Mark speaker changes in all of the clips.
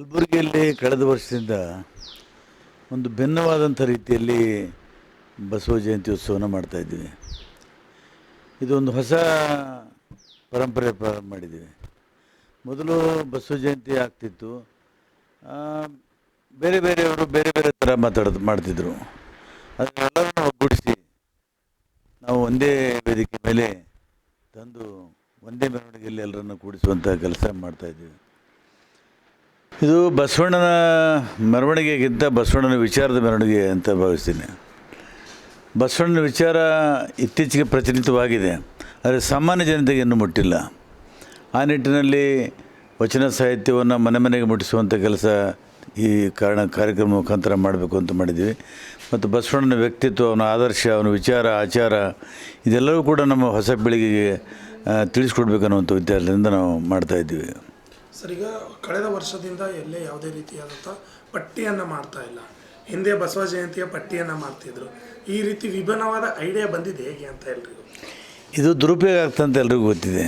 Speaker 1: ಕಲಬುರಗಿಯಲ್ಲಿ ಕಳೆದ ವರ್ಷದಿಂದ ಒಂದು ಭಿನ್ನವಾದಂಥ ರೀತಿಯಲ್ಲಿ ಬಸವ ಜಯಂತಿ ಉತ್ಸವನ ಮಾಡ್ತಾಯಿದ್ದೀವಿ. ಇದೊಂದು ಹೊಸ ಪರಂಪರೆ ಪ್ರಾರಂಭ ಮಾಡಿದ್ದೀವಿ. ಮೊದಲು ಬಸವ ಜಯಂತಿ ಆಗ್ತಿತ್ತು, ಆ, ಬೇರೆ ಬೇರೆಯವರು ಬೇರೆ ಬೇರೆ ಥರ ಮಾಡ್ತಿದ್ರು. ಅದನ್ನೆಲ್ಲರನ್ನು ಒಗ್ಗೂಡಿಸಿ ನಾವು ಒಂದೇ ವೇದಿಕೆ ಮೇಲೆ ತಂದು ಒಂದೇ ಮೆರವಣಿಗೆಯಲ್ಲಿ ಎಲ್ಲರನ್ನು ಕೂಡಿಸುವಂಥ ಕೆಲಸ ಮಾಡ್ತಾಯಿದ್ದೀವಿ. ಇದು ಬಸವಣ್ಣನ ಮೆರವಣಿಗೆಗಿಂತ ಬಸವಣ್ಣನ ವಿಚಾರದ ಮೆರವಣಿಗೆ ಅಂತ ಭಾವಿಸ್ತೀನಿ. ಬಸವಣ್ಣನ ವಿಚಾರ ಇತ್ತೀಚೆಗೆ ಪ್ರಚಲಿತವಾಗಿದೆ, ಆದರೆ ಸಾಮಾನ್ಯ ಜನತೆಗೆ ಇನ್ನೂ ಮುಟ್ಟಿಲ್ಲ. ಆ ನಿಟ್ಟಿನಲ್ಲಿ ವಚನ ಸಾಹಿತ್ಯವನ್ನು ಮನೆ ಮನೆಗೆ ಮುಟ್ಟಿಸುವಂಥ ಕೆಲಸ ಈ ಕಾರ್ಯಕ್ರಮ ಮುಖಾಂತರ ಮಾಡಬೇಕು ಅಂತ ಮಾಡಿದ್ದೀವಿ. ಮತ್ತು ಬಸವಣ್ಣನ ವ್ಯಕ್ತಿತ್ವ, ಅವನ ಆದರ್ಶ, ಅವನ ವಿಚಾರ, ಆಚಾರ ಇದೆಲ್ಲವೂ ಕೂಡ ನಮ್ಮ ಹೊಸ ಪೀಳಿಗೆಗೆ ತಿಳಿಸ್ಕೊಡ್ಬೇಕನ್ನುವಂಥ ಉದ್ದೇಶದಿಂದ ನಾವು ಮಾಡ್ತಾಯಿದ್ದೀವಿ.
Speaker 2: ಸರ್, ಈಗ ಕಳೆದ ವರ್ಷದಿಂದ ಎಲ್ಲೇ ಯಾವುದೇ ರೀತಿಯಾದಂಥ ಪಟ್ಟಿಯನ್ನು ಮಾಡ್ತಾ ಇಲ್ಲ. ಹಿಂದೆ ಬಸವ ಜಯಂತಿಯ ಪಟ್ಟಿಯನ್ನು ಮಾಡ್ತಿದ್ರು. ಈ ರೀತಿ ವಿಭಿನ್ನವಾದ ಐಡಿಯಾ ಬಂದಿದೆ ಹೇಗೆ ಅಂತ ಎಲ್ರಿಗೂ?
Speaker 1: ಇದು ದುರುಪಯೋಗ ಆಗ್ತಂತ ಎಲ್ರಿಗೂ ಗೊತ್ತಿದೆ.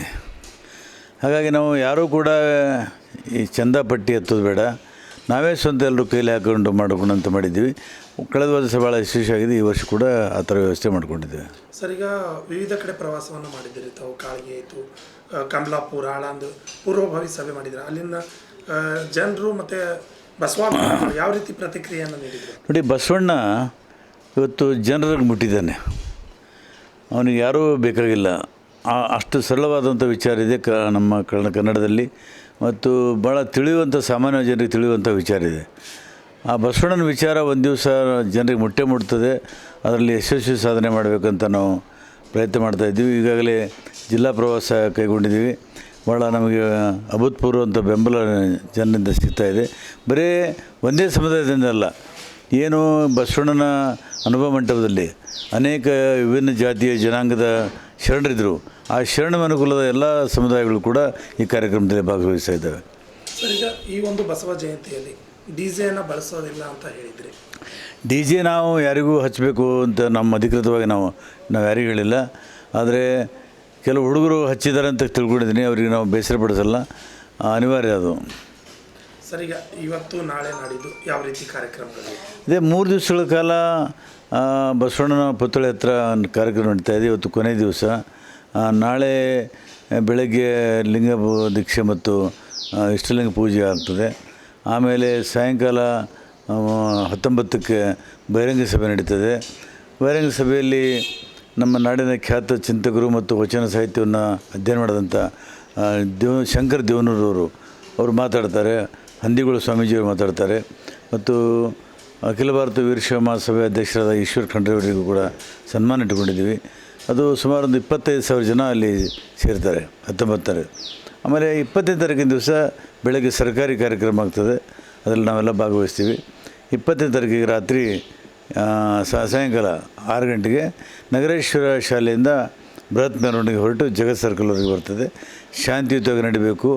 Speaker 1: ಹಾಗಾಗಿ ನಾವು ಯಾರೂ ಕೂಡ ಈ ಚಂದ ಪಟ್ಟಿ ಎತ್ತೋದು ಬೇಡ, ನಾವೇ ಸ್ವಂತ ಎಲ್ಲರೂ ಕೈಲಿ ಹಾಕೊಂಡು ಮಾಡ್ಕೊಂಡು ಅಂತ ಮಾಡಿದ್ದೀವಿ. ಕಳೆದ ವರ್ಷ ಭಾಳ ಯಶಸ್ವಿಯಾಗಿದೆ, ಈ ವರ್ಷ ಕೂಡ ಆ ಥರ ವ್ಯವಸ್ಥೆ ಮಾಡ್ಕೊಂಡಿದ್ದೇವೆ.
Speaker 2: ಸರ್, ಈಗ ವಿವಿಧ ಕಡೆ ಪ್ರವಾಸವನ್ನು ಮಾಡಿದ್ದೀರಿ ತಾವು. ಕಾಳಿಗೆ ಆಯಿತು, ಕಮಲಾಪುರ, ಆಳಂದು ಪೂರ್ವಭಾವಿ ಸಭೆ ಮಾಡಿದ್ದಾರೆ. ಅಲ್ಲಿನ ಜನರು ಮತ್ತು ಬಸವ ಯಾವ ರೀತಿ ಪ್ರತಿಕ್ರಿಯೆಯನ್ನು ನೀಡಿದರು?
Speaker 1: ನೋಡಿ, ಬಸವಣ್ಣ ಇವತ್ತು ಜನರಿಗೆ ಮುಟ್ಟಿದ್ದಾನೆ. ಅವನಿಗೆ ಯಾರೂ ಬೇಕಾಗಿಲ್ಲ. ಅಷ್ಟು ಸರಳವಾದಂಥ ವಿಚಾರ ಇದೆ ನಮ್ಮ ಕನ್ನಡದಲ್ಲಿ, ಮತ್ತು ಭಾಳ ತಿಳಿಯುವಂಥ, ಸಾಮಾನ್ಯ ಜನರಿಗೆ ತಿಳಿಯುವಂಥ ವಿಚಾರ ಇದೆ. ಆ ಬಸವಣ್ಣನ ವಿಚಾರ ಒಂದು ದಿವಸ ಜನರಿಗೆ ಮುಟ್ತದೆ. ಅದರಲ್ಲಿ ಯಶಸ್ವಿ ಸಾಧನೆ ಮಾಡಬೇಕಂತ ನಾವು ಪ್ರಯತ್ನ ಮಾಡ್ತಾಯಿದ್ದೀವಿ. ಈಗಾಗಲೇ ಜಿಲ್ಲಾ ಪ್ರವಾಸ ಕೈಗೊಂಡಿದ್ದೀವಿ. ಭಾಳ ನಮಗೆ ಅಭೂತಪೂರ್ವಂಥ ಬೆಂಬಲ ಜನರಿಂದ ಸಿಗ್ತಾಯಿದೆ. ಬರೀ ಒಂದೇ ಸಮುದಾಯದಿಂದ ಅಲ್ಲ, ಏನು ಬಸವಣ್ಣನ ಅನುಭವ ಮಂಟಪದಲ್ಲಿ ಅನೇಕ ವಿಭಿನ್ನ ಜಾತಿಯ ಜನಾಂಗದ ಶರಣರಿದ್ದರು. ಆ ಶರಣ ಅನುಕೂಲದ ಎಲ್ಲ ಸಮುದಾಯಗಳು ಕೂಡ ಈ ಕಾರ್ಯಕ್ರಮದಲ್ಲಿ ಭಾಗವಹಿಸ್ತಾ ಇದ್ದಾವೆ.
Speaker 2: ಸರ್, ಈಗ ಈ ಒಂದು ಬಸವ ಜಯಂತಿಯಲ್ಲಿ ಡಿಜೆಯನ್ನು ಬಳಸೋದಿಲ್ಲ ಅಂತ ಹೇಳಿದ್ರಿ.
Speaker 1: ಡಿಜೆ ನಾವು ಯಾರಿಗೂ ಹಚ್ಚಬೇಕು ಅಂತ ನಮ್ಮ ಅಧಿಕೃತವಾಗಿ ನಾವು ಯಾರಿಗೂ ಹೇಳಿಲ್ಲ. ಆದರೆ ಕೆಲವು ಹುಡುಗರು ಹಚ್ಚಿದ್ದಾರೆ ಅಂತ ತಿಳ್ಕೊಂಡಿದ್ದೀನಿ. ಅವರಿಗೆ ನಾವು ಬೇಸರ ಪಡಿಸಲ್ಲ, ಅನಿವಾರ್ಯ ಅದು.
Speaker 2: ಸರ್, ಈಗ ಇವತ್ತು ನಾಳೆ ನಾಡಿದ್ದು ಯಾವ ರೀತಿ ಕಾರ್ಯಕ್ರಮಗಳು?
Speaker 1: ಇದೇ 3 ದಿವಸಗಳ ಕಾಲ ಬಸವಣ್ಣನ ಪುತ್ಥಳಿ ಹತ್ರ ಕಾರ್ಯಕ್ರಮ ನಡೀತಾಯಿದೆ. ಇವತ್ತು ಕೊನೆಯ ದಿವಸ. ನಾಳೆ ಬೆಳಗ್ಗೆ ಲಿಂಗ ದೀಕ್ಷೆ ಮತ್ತು ಇಷ್ಟಲಿಂಗ ಪೂಜೆ ಆಗ್ತದೆ. ಆಮೇಲೆ ಸಾಯಂಕಾಲ 19ಕ್ಕೆ ಬಹಿರಂಗ ಸಭೆ ನಡೀತದೆ. ಬಹಿರಂಗ ಸಭೆಯಲ್ಲಿ ನಮ್ಮ ನಾಡಿನ ಖ್ಯಾತ ಚಿಂತಕರು ಮತ್ತು ವಚನ ಸಾಹಿತ್ಯವನ್ನು ಅಧ್ಯಯನ ಮಾಡಿದಂಥ ಶಂಕರ ದೇವನೂರವರು ಅವರು ಮಾತಾಡ್ತಾರೆ. ಹಂದಿಗೋಳು ಸ್ವಾಮೀಜಿಯವರು ಮಾತಾಡ್ತಾರೆ. ಮತ್ತು ಅಖಿಲ ಭಾರತ ವೀರಶೈವ ಮಹಾಸಭೆ ಅಧ್ಯಕ್ಷರಾದ ಈಶ್ವರ್ ಖಂಡ್ರೆ ಅವರಿಗೂ ಕೂಡ ಸನ್ಮಾನ ಇಟ್ಟುಕೊಂಡಿದ್ದೀವಿ. ಅದು ಸುಮಾರು ಒಂದು 25,000 ಜನ ಅಲ್ಲಿ ಸೇರ್ತಾರೆ 19ರ. ಆಮೇಲೆ 25ನೇ ತಾರೀಕಿನ ದಿವಸ ಬೆಳಗ್ಗೆ ಸರ್ಕಾರಿ ಕಾರ್ಯಕ್ರಮ ಆಗ್ತದೆ, ಅದರಲ್ಲಿ ನಾವೆಲ್ಲ ಭಾಗವಹಿಸ್ತೀವಿ. 20ನೇ ತಾರೀಕಿಗೆ ರಾತ್ರಿ ಸಾಯಂಕಾಲ 6 ಗಂಟೆಗೆ ನಗರೇಶ್ವರ ಶಾಲೆಯಿಂದ ಬೃಹತ್ ಮೆರವಣಿಗೆ ಹೊರಟು ಜಗತ್ ಸರ್ಕಲ್ವರೆಗೆ ಬರ್ತದೆ. ಶಾಂತಿಯುತವಾಗಿ ನಡಿಬೇಕು,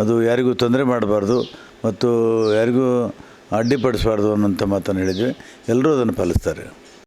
Speaker 1: ಅದು ಯಾರಿಗೂ ತೊಂದರೆ ಮಾಡಬಾರ್ದು ಮತ್ತು ಯಾರಿಗೂ ಅಡ್ಡಿಪಡಿಸಬಾರ್ದು ಅನ್ನೋಂಥ ಮಾತನ್ನು ಹೇಳಿದ್ವಿ. ಎಲ್ಲರೂ ಅದನ್ನು ಪಾಲಿಸ್ತಾರೆ.